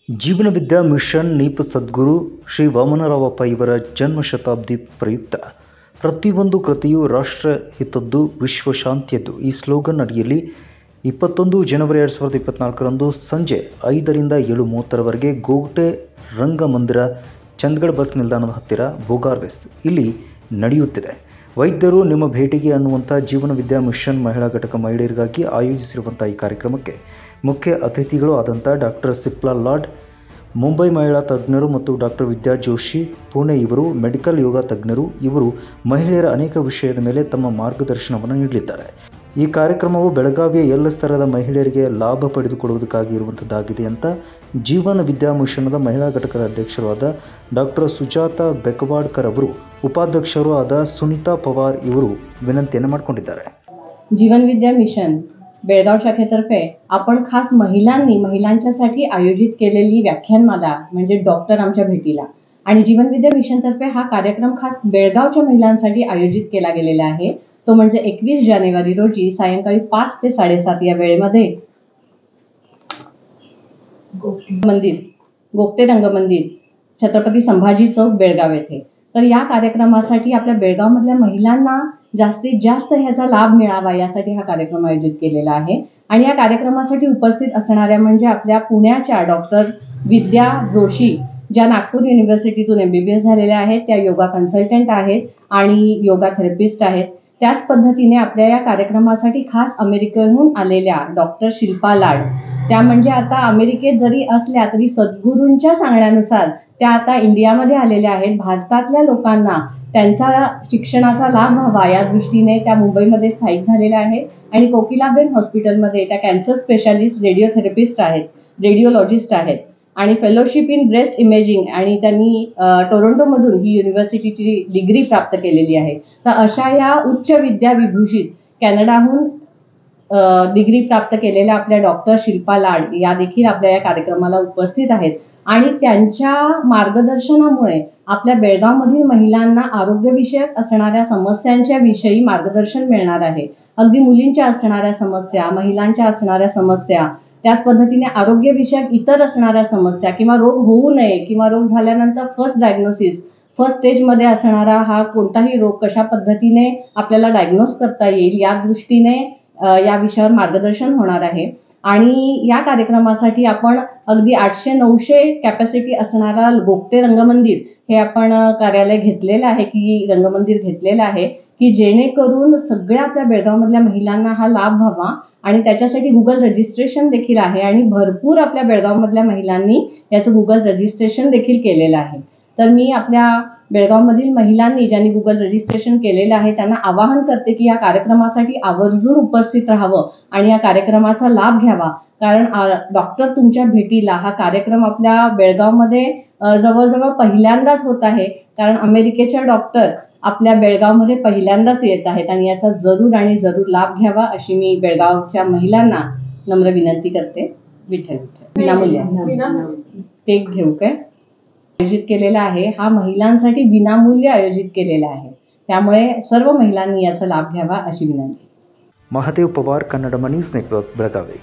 ಜೀವನ ವಿದ್ಯಾ ಮಿಷನ್ ನೀಪ್ ಸದ್ಗುರು ಶ್ರೀ ವಾಮನರಾವಪ್ಪ ಇವರ ಜನ್ಮ ಶತಾಬ್ದಿ ಪ್ರಯುಕ್ತ ಪ್ರತಿಯೊಂದು ಕೃತಿಯು ರಾಷ್ಟ್ರ ಹಿತದ್ದು ವಿಶ್ವ ಶಾಂತಿಯದ್ದು ಈ ಸ್ಲೋಗನ್ ಅಡಿಯಲ್ಲಿ 21 ಜನವರಿ 2024ರಂದು ಸಂಜೆ 5ರಿಂದ 7:30ರವರೆಗೆ ಗೋಗಟೆ ರಂಗಮಂದಿರ ಚಂದಗಡ ಬಸ್ ನಿಲ್ದಾಣದ ಹತ್ತಿರ ಬೋಗಾರ್ವೆಸ್ ಇಲ್ಲಿ ನಡೆಯುತ್ತಿದೆ. ವೈದ್ಯರು ನಿಮ್ಮ ಭೇಟಿಗೆ ಅನ್ನುವಂಥ ಜೀವನ ವಿದ್ಯಾ ಮಿಷನ್ ಮಹಿಳಾ ಘಟಕ ಮಹಿಳೆಯರಿಗಾಗಿ ಆಯೋಜಿಸಿರುವಂಥ ಈ ಕಾರ್ಯಕ್ರಮಕ್ಕೆ ಮುಖ್ಯ ಅತಿಥಿಗಳು ಆದಂಥ ಡಾಕ್ಟರ್ ಸಿಪ್ಲಾ ಲಾಡ್, ಮುಂಬೈ ಮಹಿಳಾ ತಜ್ಞರು ಮತ್ತು ಡಾಕ್ಟರ್ ವಿದ್ಯಾ ಜೋಶಿ, ಪುಣೆ ಇವರು ಮೆಡಿಕಲ್ ಯೋಗ ತಜ್ಞರು. ಇವರು ಮಹಿಳೆಯರ ಅನೇಕ ವಿಷಯದ ಮೇಲೆ ತಮ್ಮ ಮಾರ್ಗದರ್ಶನವನ್ನು ನೀಡಲಿದ್ದಾರೆ. ಈ ಕಾರ್ಯಕ್ರಮವು ಬೆಳಗಾವಿಯ ಎಲ್ಲ ಸ್ತರದ ಮಹಿಳೆಯರಿಗೆ ಲಾಭ ಪಡೆದುಕೊಳ್ಳುವುದಕ್ಕಾಗಿ ಇರುವಂಥದ್ದಾಗಿದೆ ಅಂತ ಜೀವನ ವಿದ್ಯಾ ಮಿಷನ್ದ ಮಹಿಳಾ ಘಟಕದ ಅಧ್ಯಕ್ಷರು ಆದ ಡಾಕ್ಟರ್ ಸುಜಾತಾ ಬೆಕವಾಡ್ಕರ್ ಅವರು, उपाध्यक्षರು ಆದ ಸುನಿತಾ पवार ಇವರು विनंतीಯನ್ನು ಮಾಡಿಕೊಂಡಿದ್ದಾರೆ. जीवन विद्या मिशन बेळगाव शाखेतर्फे आपण खास महिलांच्यासाठी आयोजित केलेली व्याख्यानमाला म्हणजे डॉक्टर आमच्या भेटीला आणि जीवन विद्या मिशन तर्फे हा कार्यक्रम खास बेळगावच्या महिलांसाठी आयोजित केला गेलेला आहे. तो म्हणजे 21 जानेवारी रोजी सायंकाळी 5 ते 7:30 या वेळेमध्ये गोगटे रंगमंदिर छत्रपती संभाजी चौक बेळगाव येथे. तर या कार्यक्रमासाठी आपल्या बेळगावमधल्या महिलांना जास्तीत जास्त ह्याचा लाभ मिळावा यासाठी हा कार्यक्रम आयोजित केलेला आहे. आणि या कार्यक्रमासाठी उपस्थित असणाऱ्या म्हणजे आपल्या पुण्याच्या डॉक्टर विद्या जोशी, ज्या नागपूर युनिव्हर्सिटीतून MBBS झालेल्या आहेत, त्या योगा कन्सल्टंट आहेत आणि योगा थेरपिस्ट आहेत. त्याच पद्धतीने आपल्या या कार्यक्रमासाठी खास अमेरिकेहून आलेल्या डॉक्टर शिल्पा लाड, त्या म्हणजे आता अमेरिकेत जरी असल्या तरी सद्गुरूंच्या सांगण्यानुसार त्या आता इंडियामध्ये आलेल्या आहेत. भारतातल्या लोकांना त्यांचा शिक्षणाचा लाभ व्हावा या दृष्टीने त्या मुंबईमध्ये स्थायिक झालेल्या आहेत आणि कोकिलाबेन हॉस्पिटलमध्ये त्या कॅन्सर स्पेशालिस्ट रेडिओथेरपिस्ट आहेत, रेडिओलॉजिस्ट आहेत आणि फेलोशिप इन ब्रेस्ट इमेजिंग आणि त्यांनी टोरंटोमधून ही युनिव्हर्सिटीची डिग्री प्राप्त केलेली आहे. तर अशा या उच्च विद्या विभूषित कॅनडाहून डिग्री प्राप्त केलेल्या आपल्या डॉक्टर शिल्पा लाड या देखील आपल्या या कार्यक्रमाला उपस्थित आहेत आणि त्यांच्या मार्गदर्शनामुळे आपल्या बेळगावमधील महिलांना आरोग्यविषयक असणाऱ्या समस्यांच्या विषयी मार्गदर्शन मिळणार आहे. अगदी मुलींच्या असणाऱ्या समस्या, महिलांच्या असणाऱ्या समस्या, त्याच पद्धतीने आरोग्यविषयक इतर असणाऱ्या समस्या किंवा रोग होऊ नये किंवा रोग झाल्यानंतर फर्स्ट डायग्नोसिस, फर्स्ट स्टेजमध्ये असणारा हा कोणताही रोग कशा पद्धतीने आपल्याला डायग्नोस करता येईल या दृष्टीने या विषयावर मार्गदर्शन होणार आहे. आणि या कार्यक्रमासाठी आपण अगदी 800-900 कॅपॅसिटी असणारा गोगटे रंगमंदिर हे आपण कार्यालय घेतलेलं आहे की रंगमंदिर घेतलेलं आहे की जेणेकरून सगळ्या आपल्या बेळगावमधल्या महिलांना हा लाभ व्हावा आणि त्याच्यासाठी गुगल रजिस्ट्रेशन देखील आहे आणि भरपूर आपल्या बेळगावमधल्या महिलांनी याचं गुगल रजिस्ट्रेशन देखील केलेलं आहे. तर मी आपल्या बेळगावमधील महिलांनी ज्यांनी गुगल रजिस्ट्रेशन केलेलं आहे त्यांना आवाहन करते की या कार्यक्रमासाठी आवर्जून उपस्थित राहावं आणि या कार्यक्रमाचा लाभ घ्यावा. कारण डॉक्टर तुमच्या भेटीला हा कार्यक्रम आपल्या बेळगावमध्ये जवळजवळ पहिल्यांदाच होत आहे. कारण अमेरिकेच्या डॉक्टर आपल्या बेळगावमध्ये पहिल्यांदाच येत आहेत आणि याचा जरूर आणि जरूर लाभ घ्यावा अशी मी बेळगावच्या महिलांना नम्र विनंती करते. विठ्ठल विनामूल्य ते घेऊ काय आयोजित केलेला आहे. हा महिलांसाठी विनामूल्य आयोजित केलेला आहे. त्यामुळे सर्व महिलांनी याचा लाभ घ्यावा अशी विनंती. Mahadev Pawar, Kannadam news network, Belagavi.